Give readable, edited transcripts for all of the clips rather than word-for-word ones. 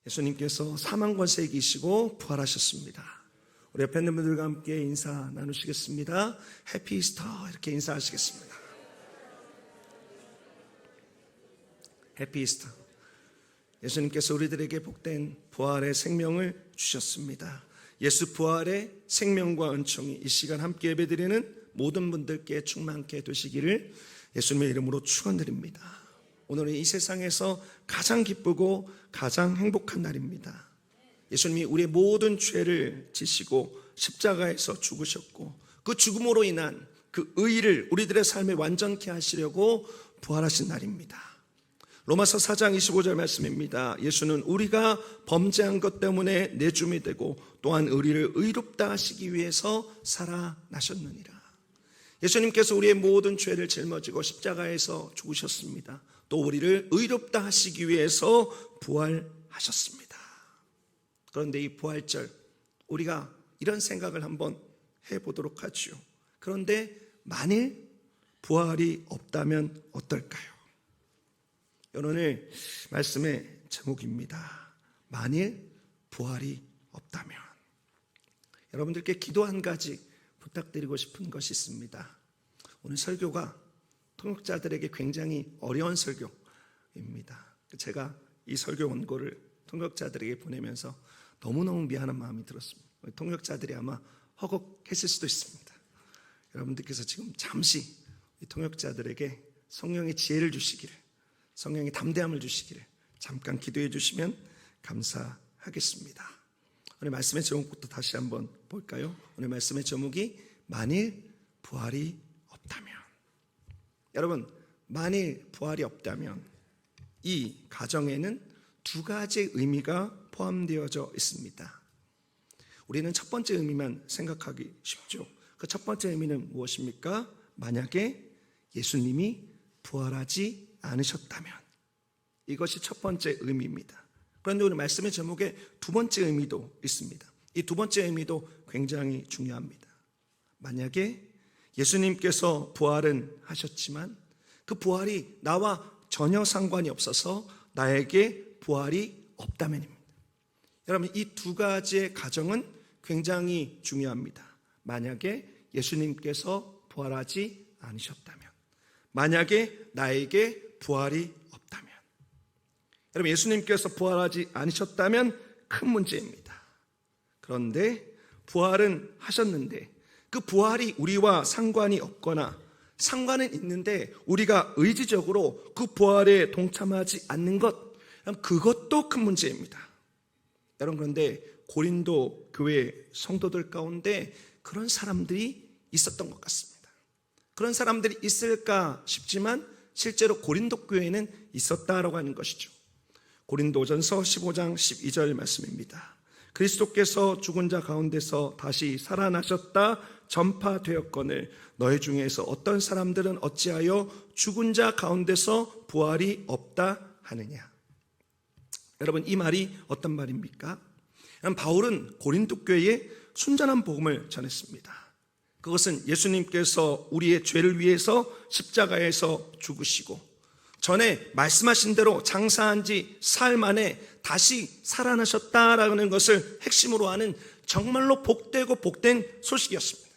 예수님께서 사망 권세 이기시고 부활하셨습니다. 우리 옆에 있는 분들과 함께 인사 나누시겠습니다. 해피 이스터 이렇게 인사하시겠습니다. 해피 이스터. 예수님께서 우리들에게 복된 부활의 생명을 주셨습니다. 예수 부활의 생명과 은총이 이 시간 함께 예배드리는 모든 분들께 충만케 되시기를 예수님의 이름으로 축원드립니다. 오늘은 이 세상에서 가장 기쁘고 가장 행복한 날입니다. 예수님이 우리의 모든 죄를 지시고 십자가에서 죽으셨고 그 죽음으로 인한 그 의의를 우리들의 삶에 완전케 하시려고 부활하신 날입니다. 로마서 4장 25절 말씀입니다. 예수는 우리가 범죄한 것 때문에 내줌이 되고 또한 우리를 의롭다 하시기 위해서 살아나셨느니라. 예수님께서 우리의 모든 죄를 짊어지고 십자가에서 죽으셨습니다. 또 우리를 의롭다 하시기 위해서 부활하셨습니다. 그런데 이 부활절 우리가 이런 생각을 한번 해보도록 하죠. 그런데 만일 부활이 없다면 어떨까요? 오늘 말씀의 제목입니다. 만일 부활이 없다면. 여러분들께 기도 한 가지 부탁드리고 싶은 것이 있습니다. 오늘 설교가 통역자들에게 굉장히 어려운 설교입니다. 제가 이 설교 원고를 통역자들에게 보내면서 너무너무 미안한 마음이 들었습니다. 통역자들이 아마 허걱했을 수도 있습니다. 여러분들께서 지금 잠시 이 통역자들에게 성령의 지혜를 주시기를, 성령의 담대함을 주시기를 잠깐 기도해 주시면 감사하겠습니다. 오늘 말씀의 제목부터 다시 한번 볼까요? 오늘 말씀의 제목이 만일 부활이 없다면. 여러분, 만일 부활이 없다면 이 가정에는 두 가지의 의미가 포함되어져 있습니다. 우리는 첫 번째 의미만 생각하기 쉽죠. 그 첫 번째 의미는 무엇입니까? 만약에 예수님이 부활하지 않으셨다면. 이것이 첫 번째 의미입니다. 그런데 오늘 말씀의 제목에 두 번째 의미도 있습니다. 이 두 번째 의미도 굉장히 중요합니다. 만약에 예수님께서 부활은 하셨지만 그 부활이 나와 전혀 상관이 없어서 나에게 부활이 없다면입니다. 여러분, 이 두 가지의 가정은 굉장히 중요합니다. 만약에 예수님께서 부활하지 않으셨다면, 만약에 나에게 부활이 없다면. 여러분, 예수님께서 부활하지 않으셨다면 큰 문제입니다. 그런데 부활은 하셨는데 그 부활이 우리와 상관이 없거나 상관은 있는데 우리가 의지적으로 그 부활에 동참하지 않는 것, 그것도 큰 문제입니다. 여러분, 그런데 고린도 교회 성도들 가운데 그런 사람들이 있었던 것 같습니다. 그런 사람들이 있을까 싶지만 실제로 고린도 교회에는 있었다라고 하는 것이죠. 고린도전서 15장 12절 말씀입니다. 그리스도께서 죽은 자 가운데서 다시 살아나셨다 전파되었거늘 너희 중에서 어떤 사람들은 어찌하여 죽은 자 가운데서 부활이 없다 하느냐. 여러분, 이 말이 어떤 말입니까? 바울은 고린도 교회에 순전한 복음을 전했습니다. 그것은 예수님께서 우리의 죄를 위해서 십자가에서 죽으시고 전에 말씀하신 대로 장사한 지 사흘 만에 다시 살아나셨다라는 것을 핵심으로 하는 정말로 복되고 복된 소식이었습니다.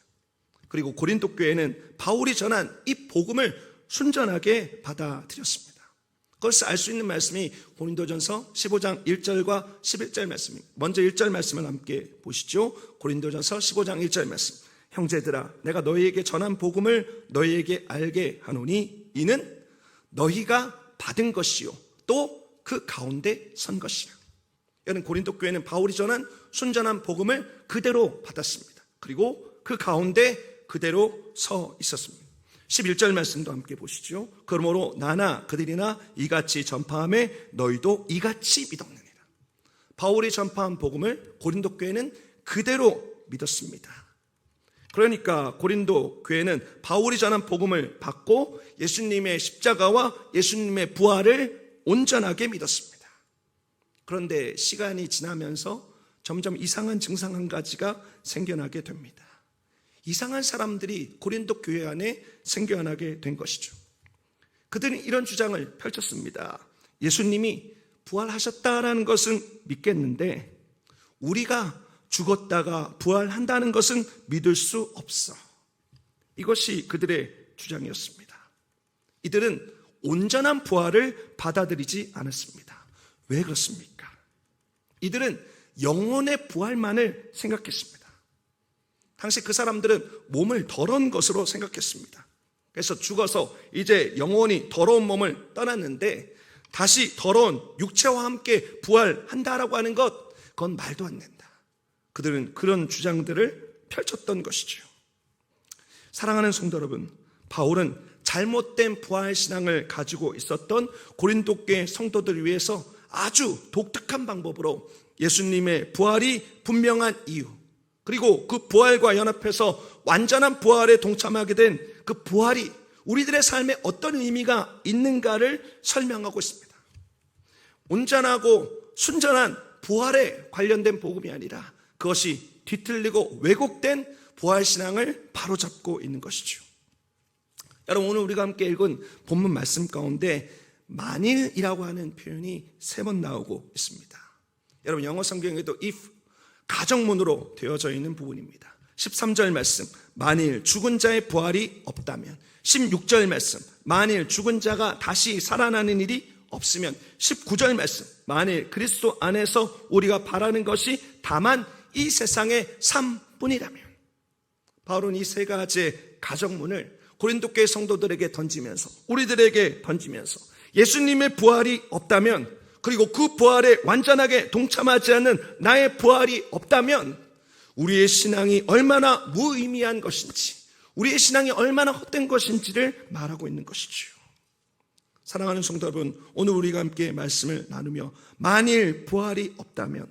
그리고 고린도 교회는 바울이 전한 이 복음을 순전하게 받아들였습니다. 그것을 알 수 있는 말씀이 고린도전서 15장 1절과 11절 말씀입니다. 먼저 1절 말씀을 함께 보시죠. 고린도전서 15장 1절 말씀. 형제들아, 내가 너희에게 전한 복음을 너희에게 알게 하노니 이는 너희가 받은 것이요 또 그 가운데 선 것이라. 여러분, 고린도 교회는 바울이 전한 순전한 복음을 그대로 받았습니다. 그리고 그 가운데 그대로 서 있었습니다. 11절 말씀도 함께 보시죠. 그러므로 나나 그들이나 이같이 전파함에 너희도 이같이 믿었느니라. 바울이 전파한 복음을 고린도 교회는 그대로 믿었습니다. 그러니까 고린도 교회는 바울이 전한 복음을 받고 예수님의 십자가와 예수님의 부활을 온전하게 믿었습니다. 그런데 시간이 지나면서 점점 이상한 증상 한 가지가 생겨나게 됩니다. 이상한 사람들이 고린도 교회 안에 생겨나게 된 것이죠. 그들은 이런 주장을 펼쳤습니다. 예수님이 부활하셨다라는 것은 믿겠는데 우리가 죽었다가 부활한다는 것은 믿을 수 없어. 이것이 그들의 주장이었습니다. 이들은 온전한 부활을 받아들이지 않았습니다. 왜 그렇습니까? 이들은 영혼의 부활만을 생각했습니다. 당시 그 사람들은 몸을 더러운 것으로 생각했습니다. 그래서 죽어서 이제 영혼이 더러운 몸을 떠났는데 다시 더러운 육체와 함께 부활한다라고 하는 것, 그건 말도 안 된다. 그들은 그런 주장들을 펼쳤던 것이죠. 사랑하는 성도 여러분, 바울은 잘못된 부활신앙을 가지고 있었던 고린도교의 성도들을 위해서 아주 독특한 방법으로 예수님의 부활이 분명한 이유, 그리고 그 부활과 연합해서 완전한 부활에 동참하게 된 그 부활이 우리들의 삶에 어떤 의미가 있는가를 설명하고 있습니다. 온전하고 순전한 부활에 관련된 복음이 아니라 그것이 뒤틀리고 왜곡된 부활신앙을 바로잡고 있는 것이죠. 여러분, 오늘 우리가 함께 읽은 본문 말씀 가운데 만일이라고 하는 표현이 3번 나오고 있습니다. 여러분, 영어 성경에도 if 가정문으로 되어져 있는 부분입니다. 13절 말씀, 만일 죽은 자의 부활이 없다면. 16절 말씀, 만일 죽은 자가 다시 살아나는 일이 없으면. 19절 말씀, 만일 그리스도 안에서 우리가 바라는 것이 다만 이 세상의 삶뿐이라면. 바울은 이 3가지의 가정문을 고린도교의 성도들에게 던지면서, 우리들에게 던지면서 예수님의 부활이 없다면, 그리고 그 부활에 완전하게 동참하지 않는 나의 부활이 없다면 우리의 신앙이 얼마나 무의미한 것인지, 우리의 신앙이 얼마나 헛된 것인지를 말하고 있는 것이죠. 사랑하는 성도 여러분, 오늘 우리가 함께 말씀을 나누며 만일 부활이 없다면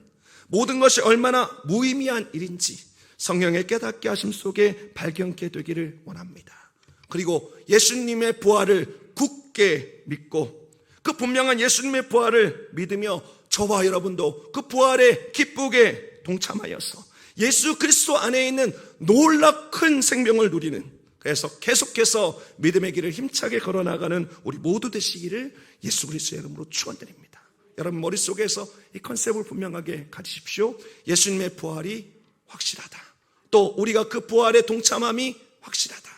모든 것이 얼마나 무의미한 일인지 성령의 깨닫게 하심 속에 발견케 되기를 원합니다. 그리고 예수님의 부활을 굳게 믿고 그 분명한 예수님의 부활을 믿으며 저와 여러분도 그 부활에 기쁘게 동참하여서 예수 그리스도 안에 있는 놀라 큰 생명을 누리는, 그래서 계속해서 믿음의 길을 힘차게 걸어나가는 우리 모두 되시기를 예수 그리스도의 이름으로 축원드립니다. 여러분 머릿속에서 이 컨셉을 분명하게 가지십시오. 예수님의 부활이 확실하다. 또 우리가 그 부활에 동참함이 확실하다.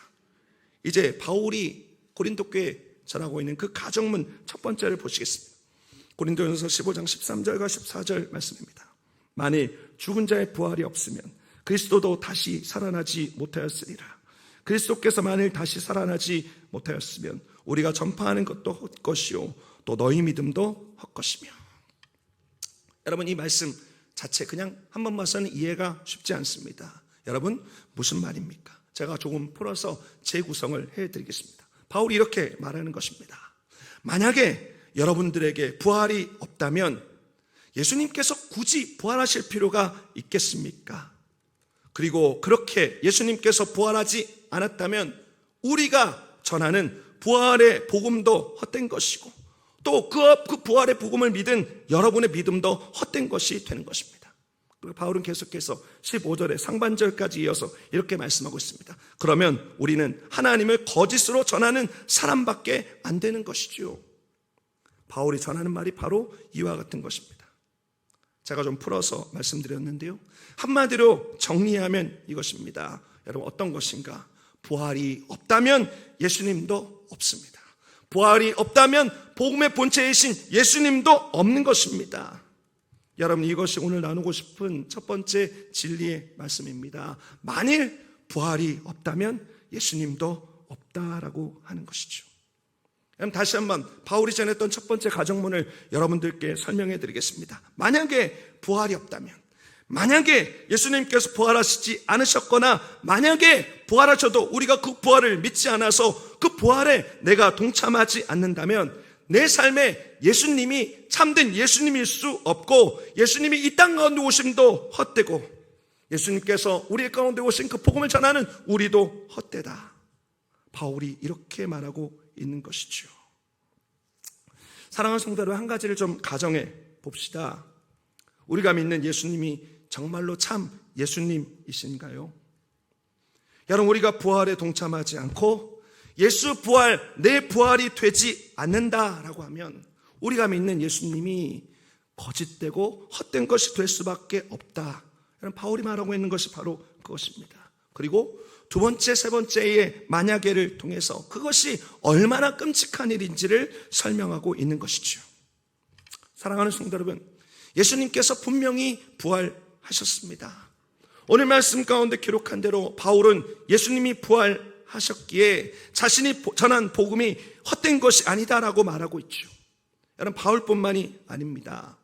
이제 바울이 고린도교에 전하고 있는 그 가정문 첫 번째를 보시겠습니다. 고린도전서 15장 13절과 14절 말씀입니다. 만일 죽은 자의 부활이 없으면 그리스도도 다시 살아나지 못하였으리라. 그리스도께서 만일 다시 살아나지 못하였으면 우리가 전파하는 것도 헛것이요 또 너희 믿음도 헛것이며. 여러분, 이 말씀 자체 그냥 한 번 봐서는 이해가 쉽지 않습니다. 여러분, 무슨 말입니까? 제가 조금 풀어서 재구성을 해드리겠습니다. 바울이 이렇게 말하는 것입니다. 만약에 여러분들에게 부활이 없다면 예수님께서 굳이 부활하실 필요가 있겠습니까? 그리고 그렇게 예수님께서 부활하지 않았다면 우리가 전하는 부활의 복음도 헛된 것이고 또 그 부활의 복음을 믿은 여러분의 믿음도 헛된 것이 되는 것입니다. 그리고 바울은 계속해서 15절의 상반절까지 이어서 이렇게 말씀하고 있습니다. 그러면 우리는 하나님을 거짓으로 전하는 사람밖에 안 되는 것이죠. 바울이 전하는 말이 바로 이와 같은 것입니다. 제가 좀 풀어서 말씀드렸는데요, 한마디로 정리하면 이것입니다. 여러분, 어떤 것인가? 부활이 없다면 예수님도 없습니다. 부활이 없다면 복음의 본체이신 예수님도 없는 것입니다. 여러분, 이것이 오늘 나누고 싶은 첫 번째 진리의 말씀입니다. 만일 부활이 없다면 예수님도 없다라고 하는 것이죠. 다시 한번 바울이 전했던 첫 번째 가정문을 여러분들께 설명해 드리겠습니다. 만약에 부활이 없다면, 만약에 예수님께서 부활하시지 않으셨거나 만약에 부활하셔도 우리가 그 부활을 믿지 않아서 그 부활에 내가 동참하지 않는다면 내 삶에 예수님이 참된 예수님일 수 없고 예수님이 이 땅 가운데 오심도 헛되고 예수님께서 우리 가운데 오신 그 복음을 전하는 우리도 헛되다. 바울이 이렇게 말하고 있는 것이죠. 사랑하는 성도 여러분, 한 가지를 좀 가정해 봅시다. 우리가 믿는 예수님이 정말로 참 예수님이신가요? 여러분, 우리가 부활에 동참하지 않고 예수 부활, 내 부활이 되지 않는다라고 하면 우리가 믿는 예수님이 거짓되고 헛된 것이 될 수밖에 없다. 바울이 말하고 있는 것이 바로 그것입니다. 그리고 두 번째, 세 번째의 만약에를 통해서 그것이 얼마나 끔찍한 일인지를 설명하고 있는 것이죠. 사랑하는 성도 여러분, 예수님께서 분명히 부활하셨습니다. 오늘 말씀 가운데 기록한 대로 바울은 예수님이 부활하셨기에 자신이 전한 복음이 헛된 것이 아니다라고 말하고 있죠. 여러분, 바울뿐만이 아닙니다.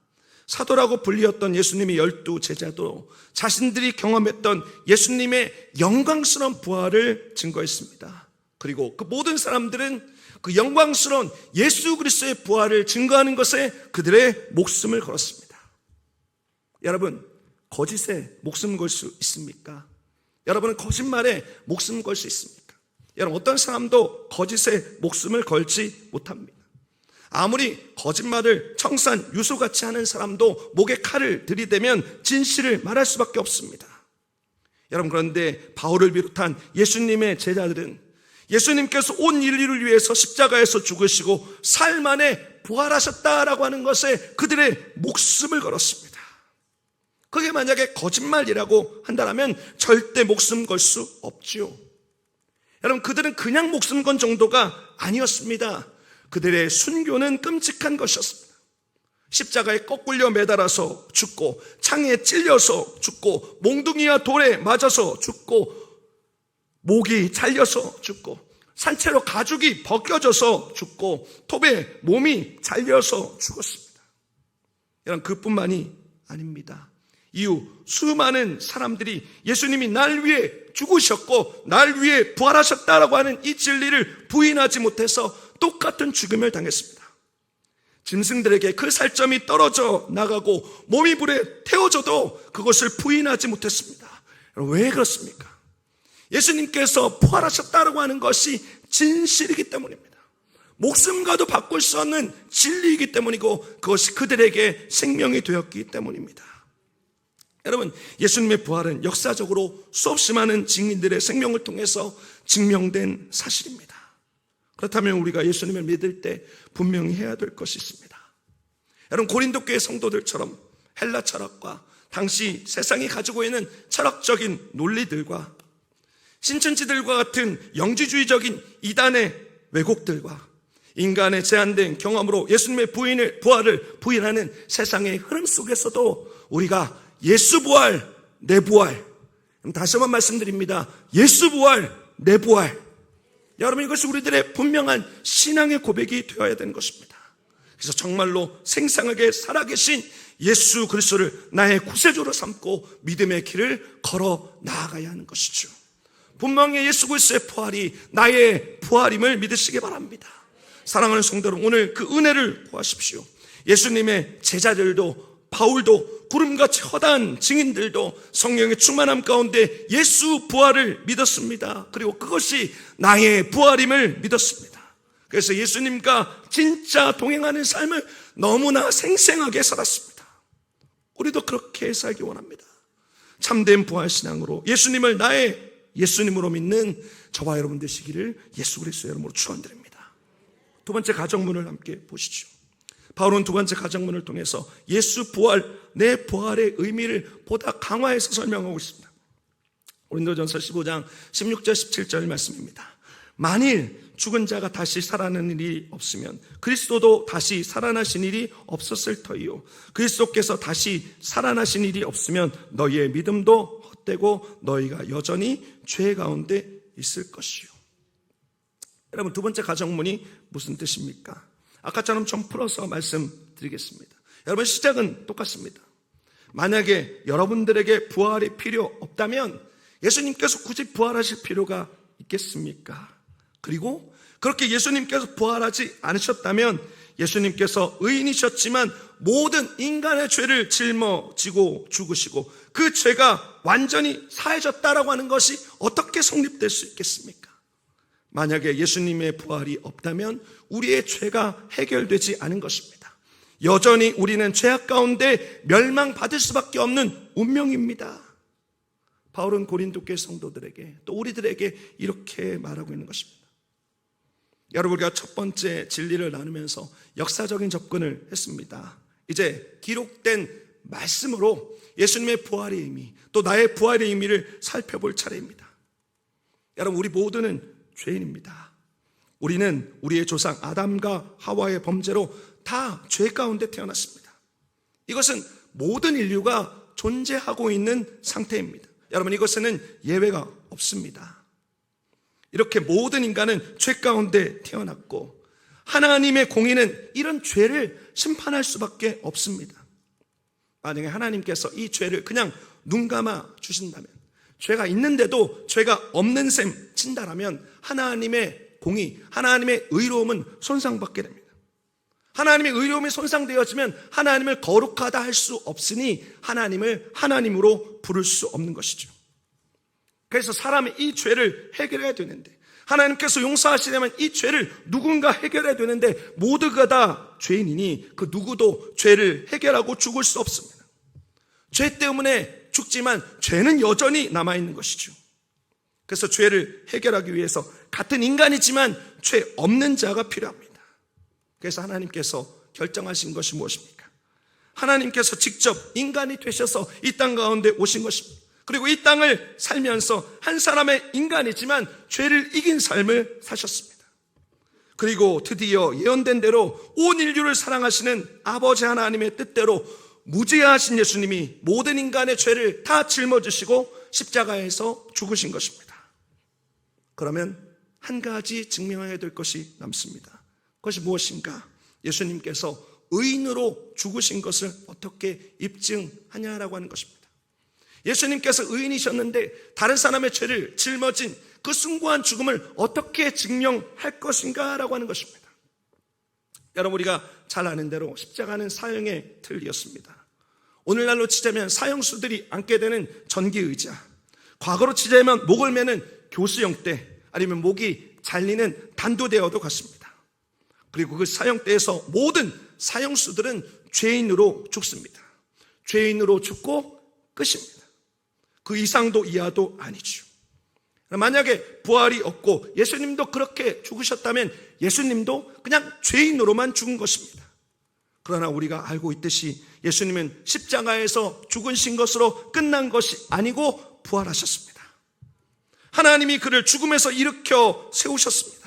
사도라고 불리었던 예수님의 12제자도 자신들이 경험했던 예수님의 영광스러운 부활을 증거했습니다. 그리고 그 모든 사람들은 그 영광스러운 예수 그리스도의 부활을 증거하는 것에 그들의 목숨을 걸었습니다. 여러분, 거짓에 목숨 걸 수 있습니까? 여러분은 거짓말에 목숨 걸 수 있습니까? 여러분, 어떤 사람도 거짓에 목숨을 걸지 못합니다. 아무리 거짓말을 청산, 유수같이 하는 사람도 목에 칼을 들이대면 진실을 말할 수밖에 없습니다. 여러분, 그런데 바울을 비롯한 예수님의 제자들은 예수님께서 온 인류를 위해서 십자가에서 죽으시고 사흘 만에 부활하셨다라고 하는 것에 그들의 목숨을 걸었습니다. 그게 만약에 거짓말이라고 한다면 절대 목숨 걸 수 없지요. 여러분, 그들은 그냥 목숨 건 정도가 아니었습니다. 그들의 순교는 끔찍한 것이었습니다. 십자가에 거꾸려 매달아서 죽고, 창에 찔려서 죽고, 몽둥이와 돌에 맞아서 죽고, 목이 잘려서 죽고, 산채로 가죽이 벗겨져서 죽고, 톱에 몸이 잘려서 죽었습니다. 여러분, 그뿐만이 아닙니다. 이후 수많은 사람들이 예수님이 날 위해 죽으셨고 날 위해 부활하셨다라고 하는 이 진리를 부인하지 못해서 똑같은 죽음을 당했습니다. 짐승들에게 그 살점이 떨어져 나가고 몸이 불에 태워져도 그것을 부인하지 못했습니다. 왜 그렇습니까? 예수님께서 부활하셨다라고 하는 것이 진실이기 때문입니다. 목숨과도 바꿀 수 없는 진리이기 때문이고 그것이 그들에게 생명이 되었기 때문입니다. 여러분, 예수님의 부활은 역사적으로 수없이 많은 증인들의 생명을 통해서 증명된 사실입니다. 그렇다면 우리가 예수님을 믿을 때 분명히 해야 될 것이 있습니다. 여러분, 고린도 교회 성도들처럼 헬라 철학과 당시 세상이 가지고 있는 철학적인 논리들과 신천지들과 같은 영지주의적인 이단의 왜곡들과 인간의 제한된 경험으로 예수님의 부활을 부인하는 세상의 흐름 속에서도 우리가 예수 부활, 내 부활. 다시 한번 말씀드립니다. 예수 부활, 내 부활. 여러분, 이것이 우리들의 분명한 신앙의 고백이 되어야 되는 것입니다. 그래서 정말로 생생하게 살아계신 예수 그리스도를 나의 구세주로 삼고 믿음의 길을 걸어 나아가야 하는 것이죠. 분명히 예수 그리스도의 부활이 나의 부활임을 믿으시기 바랍니다. 사랑하는 성도 여러분, 오늘 그 은혜를 구하십시오. 예수님의 제자들도 바울도 구름같이 허다한 증인들도 성령의 충만함 가운데 예수 부활을 믿었습니다. 그리고 그것이 나의 부활임을 믿었습니다. 그래서 예수님과 진짜 동행하는 삶을 너무나 생생하게 살았습니다. 우리도 그렇게 살기 원합니다. 참된 부활신앙으로 예수님을 나의 예수님으로 믿는 저와 여러분 되시기를 예수 그리스도의 이름으로 축원드립니다. 두 번째 가정문을 함께 보시죠. 바울은 두 번째 가정문을 통해서 예수 부활, 내 부활의 의미를 보다 강화해서 설명하고 있습니다. 고린도전서 15장 16절 17절 말씀입니다. 만일 죽은 자가 다시 살아나는 일이 없으면 그리스도도 다시 살아나신 일이 없었을 터이요, 그리스도께서 다시 살아나신 일이 없으면 너희의 믿음도 헛되고 너희가 여전히 죄 가운데 있을 것이요. 여러분, 두 번째 가정문이 무슨 뜻입니까? 아까처럼 좀 풀어서 말씀드리겠습니다. 여러분, 시작은 똑같습니다. 만약에 여러분들에게 부활이 필요 없다면 예수님께서 굳이 부활하실 필요가 있겠습니까? 그리고 그렇게 예수님께서 부활하지 않으셨다면 예수님께서 의인이셨지만 모든 인간의 죄를 짊어지고 죽으시고 그 죄가 완전히 사해졌다라고 하는 것이 어떻게 성립될 수 있겠습니까? 만약에 예수님의 부활이 없다면 우리의 죄가 해결되지 않은 것입니다. 여전히 우리는 죄악 가운데 멸망받을 수밖에 없는 운명입니다. 바울은 고린도 교회 성도들에게 또 우리들에게 이렇게 말하고 있는 것입니다. 여러분, 우리가 첫 번째 진리를 나누면서 역사적인 접근을 했습니다. 이제 기록된 말씀으로 예수님의 부활의 의미, 또 나의 부활의 의미를 살펴볼 차례입니다. 여러분, 우리 모두는 죄인입니다. 우리는 우리의 조상 아담과 하와의 범죄로 다 죄 가운데 태어났습니다. 이것은 모든 인류가 존재하고 있는 상태입니다. 여러분, 이것에는 예외가 없습니다. 이렇게 모든 인간은 죄 가운데 태어났고 하나님의 공의는 이런 죄를 심판할 수밖에 없습니다. 만약에 하나님께서 이 죄를 그냥 눈 감아 주신다면, 죄가 있는데도 죄가 없는 셈 친다라면 하나님의 공의, 하나님의 의로움은 손상받게 됩니다. 하나님의 의로움이 손상되어지면 하나님을 거룩하다 할 수 없으니 하나님을 하나님으로 부를 수 없는 것이죠. 그래서 사람이 이 죄를 해결해야 되는데, 하나님께서 용서하시려면 이 죄를 누군가 해결해야 되는데 모두가 다 죄인이니 그 누구도 죄를 해결하고 죽을 수 없습니다. 죄 때문에 죽지만 죄는 여전히 남아있는 것이죠. 그래서 죄를 해결하기 위해서 같은 인간이지만 죄 없는 자가 필요합니다. 그래서 하나님께서 결정하신 것이 무엇입니까? 하나님께서 직접 인간이 되셔서 이 땅 가운데 오신 것입니다. 그리고 이 땅을 살면서 한 사람의 인간이지만 죄를 이긴 삶을 사셨습니다. 그리고 드디어 예언된 대로 온 인류를 사랑하시는 아버지 하나님의 뜻대로 무죄하신 예수님이 모든 인간의 죄를 다 짊어지시고 십자가에서 죽으신 것입니다. 그러면 한 가지 증명해야 될 것이 남습니다. 그것이 무엇인가? 예수님께서 의인으로 죽으신 것을 어떻게 입증하냐라고 하는 것입니다. 예수님께서 의인이셨는데 다른 사람의 죄를 짊어진 그 숭고한 죽음을 어떻게 증명할 것인가 라고 하는 것입니다. 여러분, 우리가 잘 아는 대로 십자가는 사형의 틀이었습니다. 오늘날로 치자면 사형수들이 앉게 되는 전기의자, 과거로 치자면 목을 매는 교수형대, 아니면 목이 잘리는 단두대와도 같습니다. 그리고 그 사형대에서 모든 사형수들은 죄인으로 죽습니다. 죄인으로 죽고 끝입니다. 그 이상도 이하도 아니죠. 만약에 부활이 없고 예수님도 그렇게 죽으셨다면 예수님도 그냥 죄인으로만 죽은 것입니다. 그러나 우리가 알고 있듯이 예수님은 십자가에서 죽으신 것으로 끝난 것이 아니고 부활하셨습니다. 하나님이 그를 죽음에서 일으켜 세우셨습니다.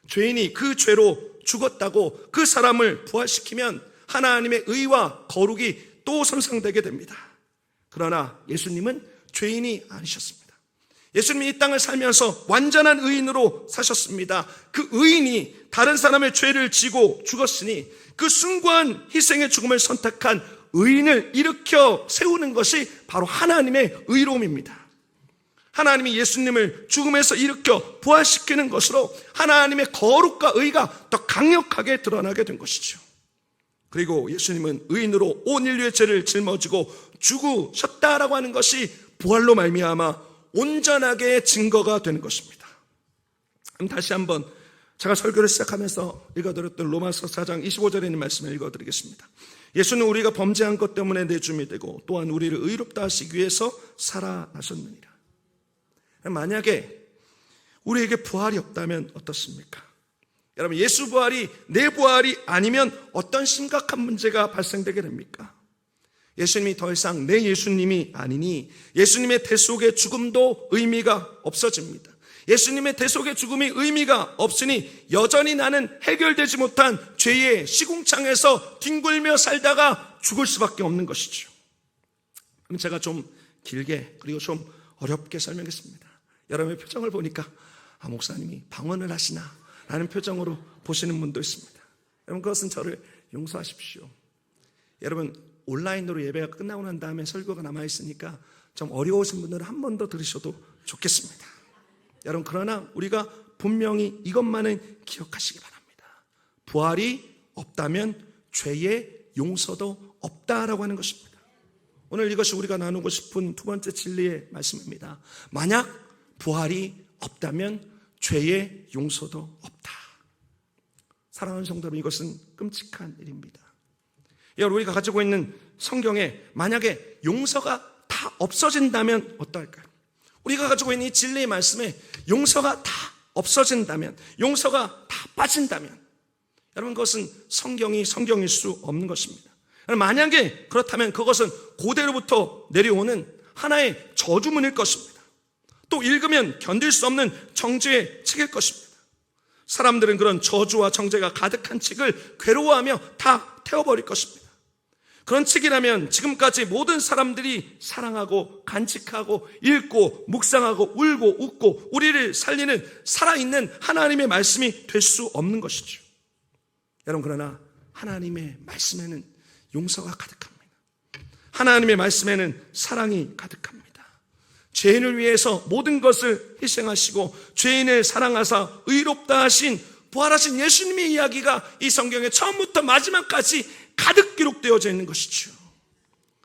죄인이 그 죄로 죽었다고 그 사람을 부활시키면 하나님의 의와 거룩이 또 손상되게 됩니다. 그러나 예수님은 죄인이 아니셨습니다. 예수님이 이 땅을 살면서 완전한 의인으로 사셨습니다. 그 의인이 다른 사람의 죄를 지고 죽었으니 그 숭고한 희생의 죽음을 선택한 의인을 일으켜 세우는 것이 바로 하나님의 의로움입니다. 하나님이 예수님을 죽음에서 일으켜 부활시키는 것으로 하나님의 거룩과 의가 더 강력하게 드러나게 된 것이죠. 그리고 예수님은 의인으로 온 인류의 죄를 짊어지고 죽으셨다라고 하는 것이 부활로 말미암아 온전하게 증거가 되는 것입니다. 그럼 다시 한번 제가 설교를 시작하면서 읽어드렸던 로마서 4장 25절에 있는 말씀을 읽어드리겠습니다. 예수는 우리가 범죄한 것 때문에 내줌이 되고 또한 우리를 의롭다 하시기 위해서 살아나셨느니라. 만약에 우리에게 부활이 없다면 어떻습니까? 여러분, 예수 부활이 내 부활이 아니면 어떤 심각한 문제가 발생되게 됩니까? 예수님이 더 이상 내 예수님이 아니니 예수님의 대속의 죽음도 의미가 없어집니다. 예수님의 대속의 죽음이 의미가 없으니 여전히 나는 해결되지 못한 죄의 시궁창에서 뒹굴며 살다가 죽을 수밖에 없는 것이죠. 그럼 제가 좀 길게 그리고 좀 어렵게 설명했습니다. 여러분의 표정을 보니까 목사님이 방언을 하시나 라는 표정으로 보시는 분도 있습니다. 여러분, 그것은 저를 용서하십시오. 여러분, 온라인으로 예배가 끝나고 난 다음에 설교가 남아있으니까 좀 어려우신 분들은 한 번 더 들으셔도 좋겠습니다. 여러분, 그러나 우리가 분명히 이것만은 기억하시기 바랍니다. 부활이 없다면 죄의 용서도 없다라고 하는 것입니다. 오늘 이것이 우리가 나누고 싶은 두 번째 진리의 말씀입니다. 만약 부활이 없다면 죄의 용서도 없다. 사랑하는 성도 여러분, 이것은 끔찍한 일입니다. 여러분, 우리가 가지고 있는 성경에 만약에 용서가 다 없어진다면 어떨까요? 우리가 가지고 있는 이 진리의 말씀에 용서가 다 없어진다면, 용서가 다 빠진다면 여러분 그것은 성경일 수 없는 것입니다. 만약에 그렇다면 그것은 고대로부터 내려오는 하나의 저주문일 것입니다. 또 읽으면 견딜 수 없는 정죄의 책일 것입니다. 사람들은 그런 저주와 정죄가 가득한 책을 괴로워하며 다 태워버릴 것입니다. 그런 책이라면 지금까지 모든 사람들이 사랑하고 간직하고 읽고 묵상하고 울고 웃고 우리를 살리는 살아있는 하나님의 말씀이 될 수 없는 것이죠. 여러분, 그러나 하나님의 말씀에는 용서가 가득합니다. 하나님의 말씀에는 사랑이 가득합니다. 죄인을 위해서 모든 것을 희생하시고 죄인을 사랑하사 의롭다 하신 부활하신 예수님의 이야기가 이 성경에 처음부터 마지막까지 가득 기록되어져 있는 것이죠.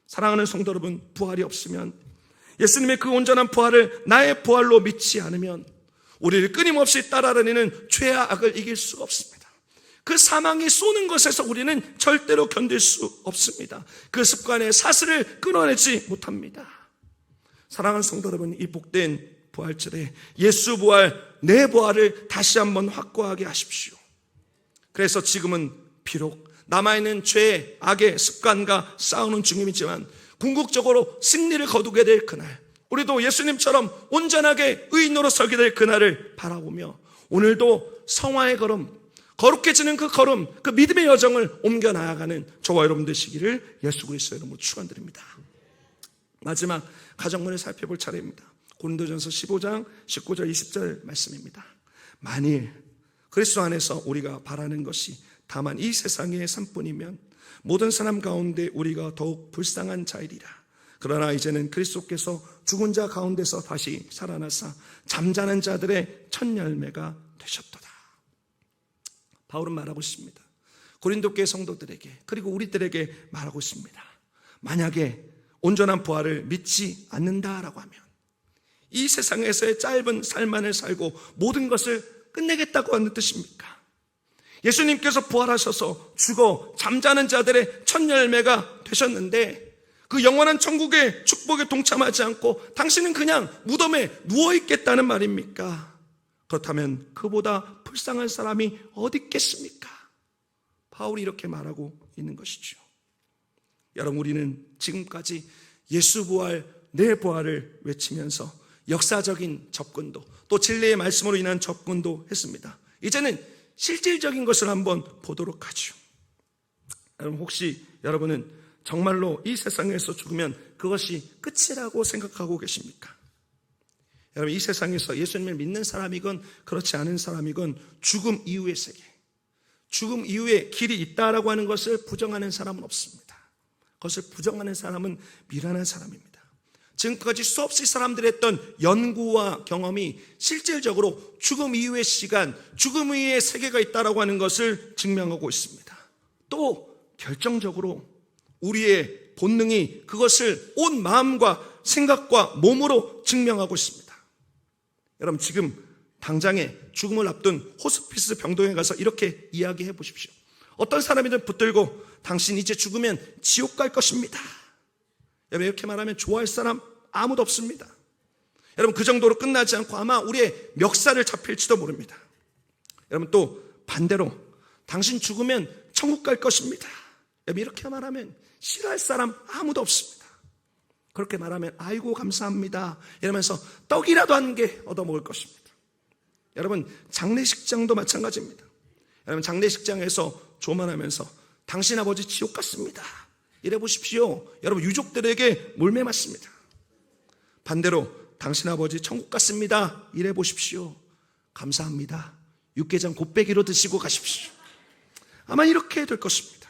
사랑하는 성도 여러분, 부활이 없으면, 예수님의 그 온전한 부활을 나의 부활로 믿지 않으면 우리를 끊임없이 따라다니는 죄와 악을 이길 수가 없습니다. 그 사망이 쏘는 것에서 우리는 절대로 견딜 수 없습니다. 그 습관의 사슬을 끊어내지 못합니다. 사랑하는 성도 여러분, 이 복된 부활절에 예수 부활, 내 부활을 다시 한번 확고하게 하십시오. 그래서 지금은 비록 남아있는 죄, 악의 습관과 싸우는 중임이지만 궁극적으로 승리를 거두게 될 그날, 우리도 예수님처럼 온전하게 의인으로 서게 될 그날을 바라보며 오늘도 성화의 걸음, 거룩해지는 그 걸음, 그 믿음의 여정을 옮겨 나아가는 저와 여러분 되시기를 예수 그리스도의 이름으로 축원드립니다. 마지막 가정문을 살펴볼 차례입니다. 고린도전서 15장 19절 20절 말씀입니다. 만일 그리스도 안에서 우리가 바라는 것이 다만 이 세상의 삶뿐이면 모든 사람 가운데 우리가 더욱 불쌍한 자이리라. 그러나 이제는 그리스도께서 죽은 자 가운데서 다시 살아나사 잠자는 자들의 첫 열매가 되셨도다. 바울은 말하고 있습니다. 고린도 교회 성도들에게, 그리고 우리들에게 말하고 있습니다. 만약에 온전한 부활을 믿지 않는다라고 하면 이 세상에서의 짧은 삶만을 살고 모든 것을 끝내겠다고 하는 뜻입니까? 예수님께서 부활하셔서 죽어 잠자는 자들의 첫 열매가 되셨는데 그 영원한 천국의 축복에 동참하지 않고 당신은 그냥 무덤에 누워있겠다는 말입니까? 그렇다면 그보다 불쌍한 사람이 어디 있겠습니까? 바울이 이렇게 말하고 있는 것이죠. 여러분, 우리는 지금까지 예수 부활, 내 부활을 외치면서 역사적인 접근도, 또 진리의 말씀으로 인한 접근도 했습니다. 이제는 실질적인 것을 한번 보도록 하죠. 여러분, 혹시 여러분은 정말로 이 세상에서 죽으면 그것이 끝이라고 생각하고 계십니까? 여러분, 이 세상에서 예수님을 믿는 사람이건 그렇지 않은 사람이건 죽음 이후의 세계, 죽음 이후에 길이 있다라고 하는 것을 부정하는 사람은 없습니다. 그것을 부정하는 사람은 미련한 사람입니다. 지금까지 수없이 사람들이 했던 연구와 경험이 실질적으로 죽음 이후의 시간, 죽음 이후의 세계가 있다라고 하는 것을 증명하고 있습니다. 또 결정적으로 우리의 본능이 그것을 온 마음과 생각과 몸으로 증명하고 있습니다. 여러분, 지금 당장에 죽음을 앞둔 호스피스 병동에 가서 이렇게 이야기해 보십시오. 어떤 사람이든 붙들고 당신 이제 죽으면 지옥 갈 것입니다. 여러분, 이렇게 말하면 좋아할 사람 아무도 없습니다. 여러분, 그 정도로 끝나지 않고 아마 우리의 멱살을 잡힐지도 모릅니다. 여러분, 또 반대로 당신 죽으면 천국 갈 것입니다. 여러분, 이렇게 말하면 싫어할 사람 아무도 없습니다. 그렇게 말하면 아이고 감사합니다 이러면서 떡이라도 한 개 얻어먹을 것입니다. 여러분, 장례식장도 마찬가지입니다. 여러분, 장례식장에서 조만하면서 당신 아버지 지옥 갔습니다 이래 보십시오. 여러분, 유족들에게 몰매 맞습니다. 반대로 당신 아버지 천국 갔습니다 이래 보십시오. 감사합니다. 육개장 곱빼기로 드시고 가십시오. 아마 이렇게 될 것입니다.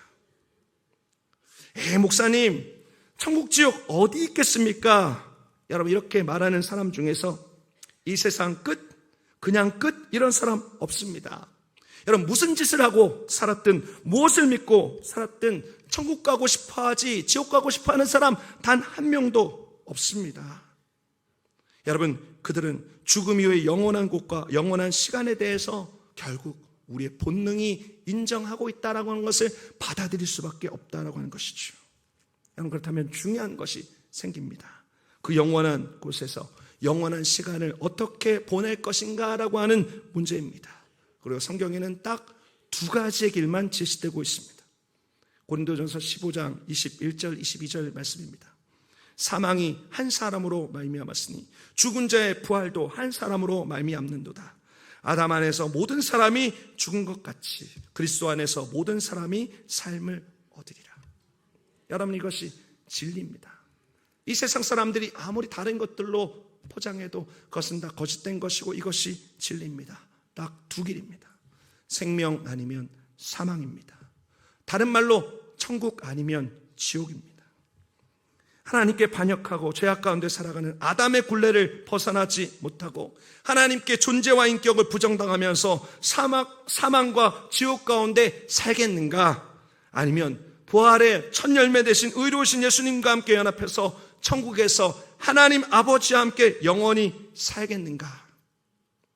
목사님, 천국 지옥 어디 있겠습니까? 여러분, 이렇게 말하는 사람 중에서 이 세상 끝, 그냥 끝, 이런 사람 없습니다. 여러분, 무슨 짓을 하고 살았든 무엇을 믿고 살았든 천국 가고 싶어하지 지옥 가고 싶어하는 사람 단 한 명도 없습니다. 여러분, 그들은 죽음 이후의 영원한 곳과 영원한 시간에 대해서 결국 우리의 본능이 인정하고 있다라고 하는 것을 받아들일 수밖에 없다라고 하는 것이죠. 여러분, 그렇다면 중요한 것이 생깁니다. 그 영원한 곳에서 영원한 시간을 어떻게 보낼 것인가라고 하는 문제입니다. 그리고 성경에는 딱 두 가지의 길만 제시되고 있습니다. 고린도전서 15장 21절 22절 말씀입니다. 사망이 한 사람으로 말미암았으니 죽은 자의 부활도 한 사람으로 말미암는도다. 아담 안에서 모든 사람이 죽은 것 같이 그리스도 안에서 모든 사람이 삶을 얻으리라. 여러분, 이것이 진리입니다. 이 세상 사람들이 아무리 다른 것들로 포장해도 그것은 다 거짓된 것이고 이것이 진리입니다. 딱 두 길입니다. 생명 아니면 사망입니다. 다른 말로 천국 아니면 지옥입니다. 하나님께 반역하고 죄악 가운데 살아가는 아담의 굴레를 벗어나지 못하고 하나님께 존재와 인격을 부정당하면서 사망과 지옥 가운데 살겠는가? 아니면 부활의 첫 열매 되신 의로우신 예수님과 함께 연합해서 천국에서 하나님 아버지와 함께 영원히 살겠는가?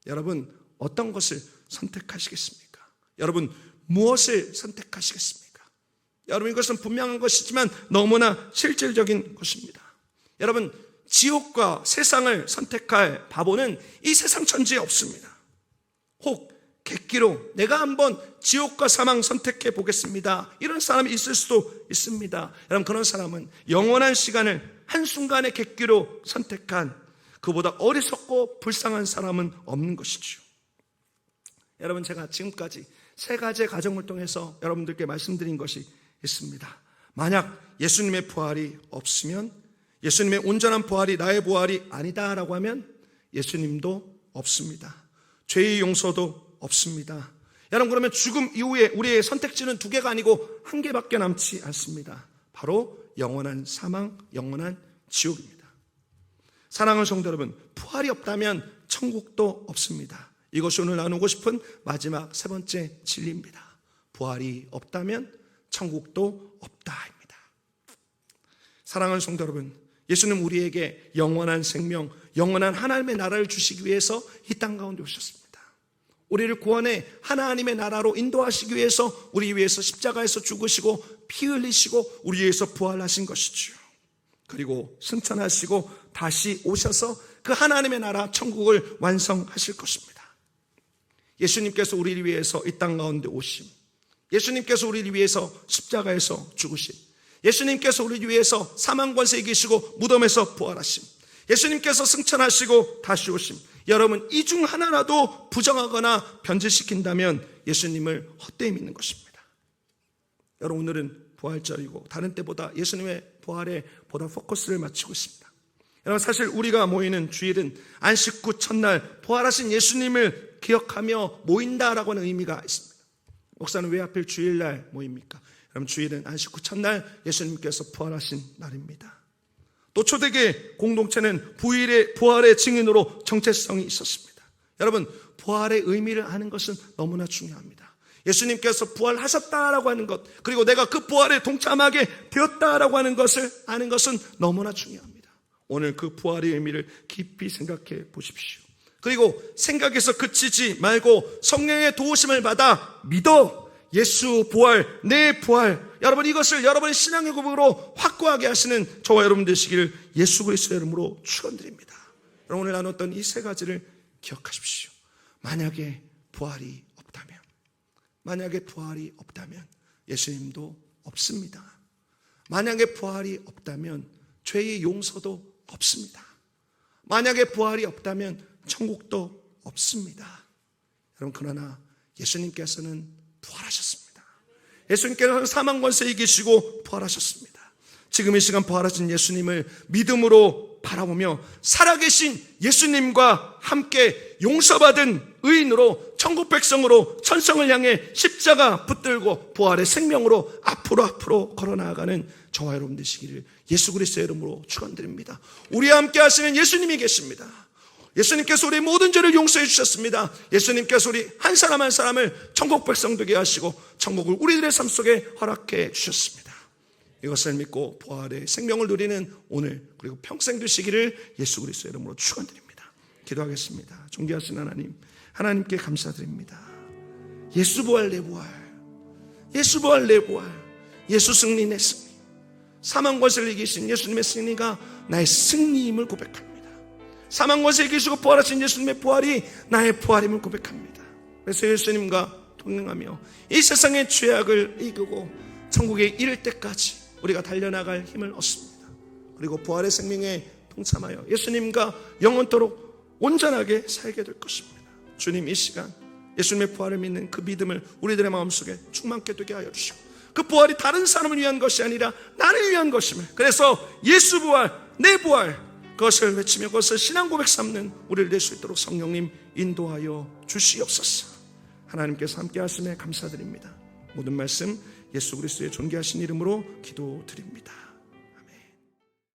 여러분, 어떤 것을 선택하시겠습니까? 여러분, 무엇을 선택하시겠습니까? 여러분, 이것은 분명한 것이지만 너무나 실질적인 것입니다. 여러분, 지옥과 세상을 선택할 바보는 이 세상 천지에 없습니다. 혹 객기로 내가 한번 지옥과 사망 선택해 보겠습니다, 이런 사람이 있을 수도 있습니다. 여러분, 그런 사람은 영원한 시간을 한순간의 객기로 선택한 그보다 어리석고 불쌍한 사람은 없는 것이죠. 여러분, 제가 지금까지 세 가지의 가정을 통해서 여러분들께 말씀드린 것이 있습니다. 만약 예수님의 부활이 없으면, 예수님의 온전한 부활이 나의 부활이 아니다라고 하면 예수님도 없습니다. 죄의 용서도 없습니다. 여러분, 그러면 죽음 이후에 우리의 선택지는 두 개가 아니고 한 개밖에 남지 않습니다. 바로 영원한 사망, 영원한 지옥입니다. 사랑하는 성도 여러분, 부활이 없다면 천국도 없습니다. 이것이 오늘 나누고 싶은 마지막 세 번째 진리입니다. 부활이 없다면 천국도 없다입니다. 사랑하는 성도 여러분, 예수는 우리에게 영원한 생명, 영원한 하나님의 나라를 주시기 위해서 이 땅 가운데 오셨습니다. 우리를 구원해 하나님의 나라로 인도하시기 위해서 우리 위해서 십자가에서 죽으시고 피 흘리시고 우리 위해서 부활하신 것이죠. 그리고 승천하시고 다시 오셔서 그 하나님의 나라 천국을 완성하실 것입니다. 예수님께서 우리를 위해서 이 땅 가운데 오심, 예수님께서 우리를 위해서 십자가에서 죽으심, 예수님께서 우리를 위해서 사망 권세에 이기시고 무덤에서 부활하심, 예수님께서 승천하시고 다시 오심, 여러분, 이 중 하나라도 부정하거나 변질시킨다면 예수님을 헛되이 믿는 것입니다. 여러분, 오늘은 부활절이고 다른 때보다 예수님의 부활에 보다 포커스를 맞추고 있습니다. 여러분, 사실 우리가 모이는 주일은 안식 후 첫날 부활하신 예수님을 기억하며 모인다라고 하는 의미가 있습니다. 목사는 왜 하필 주일날 모입니까? 여러분, 주일은 안식 후 첫날 예수님께서 부활하신 날입니다. 또 초대교회 공동체는 부활의 증인으로 정체성이 있었습니다. 여러분, 부활의 의미를 아는 것은 너무나 중요합니다. 예수님께서 부활하셨다라고 하는 것, 그리고 내가 그 부활에 동참하게 되었다라고 하는 것을 아는 것은 너무나 중요합니다. 오늘 그 부활의 의미를 깊이 생각해 보십시오. 그리고 생각에서 그치지 말고 성령의 도우심을 받아 믿어. 예수 부활, 내 부활, 여러분, 이것을 여러분의 신앙의 고백으로 확고하게 하시는 저와 여러분 되시기를 예수 그리스도의 이름으로 축원드립니다. 여러분, 오늘 나눴던 이 세 가지를 기억하십시오. 만약에 부활이 없다면 예수님도 없습니다. 만약에 부활이 없다면 죄의 용서도 없습니다. 만약에 부활이 없다면 천국도 없습니다. 여러분, 그러나 예수님께서는 부활하셨습니다. 예수님께서는 사망 권세에 이기시고 부활하셨습니다. 지금 이 시간 부활하신 예수님을 믿음으로 바라보며 살아계신 예수님과 함께 용서받은 의인으로 천국 백성으로 천성을 향해 십자가 붙들고 부활의 생명으로 앞으로 걸어나가는 저와 여러분 되시기를 예수 그리스도의 이름으로 축원드립니다. 우리와 함께 하시는 예수님이 계십니다. 예수님께서 우리 모든 죄를 용서해 주셨습니다. 예수님께서 우리 한 사람 한 사람을 천국 백성 되게 하시고 천국을 우리들의 삶 속에 허락해 주셨습니다. 이것을 믿고 부활의 생명을 누리는 오늘 그리고 평생 되시기를 예수 그리스도의 이름으로 축원드립니다. 기도하겠습니다. 존귀하신 하나님, 하나님께 감사드립니다. 예수 부활 내 부활, 예수 부활 내 부활, 예수 승리 내 승리, 사망 권세를 이기신 예수님의 승리가 나의 승리임을 고백합니다. 사망과 죄 이기시고 부활하신 예수님의 부활이 나의 부활임을 고백합니다. 그래서 예수님과 동행하며 이 세상의 죄악을 이기고 천국에 이를 때까지 우리가 달려나갈 힘을 얻습니다. 그리고 부활의 생명에 동참하여 예수님과 영원토록 온전하게 살게 될 것입니다. 주님, 이 시간 예수님의 부활을 믿는 그 믿음을 우리들의 마음속에 충만케 되게 하여 주시고, 그 부활이 다른 사람을 위한 것이 아니라 나를 위한 것임을, 그래서 예수 부활, 내 부활, 그것을 외치며 그것을 신앙 고백 삼는 우리를 될 수 있도록 성령님 인도하여 주시옵소서. 하나님께서 함께 하심에 감사드립니다. 모든 말씀 예수 그리스도의 존귀하신 이름으로 기도드립니다.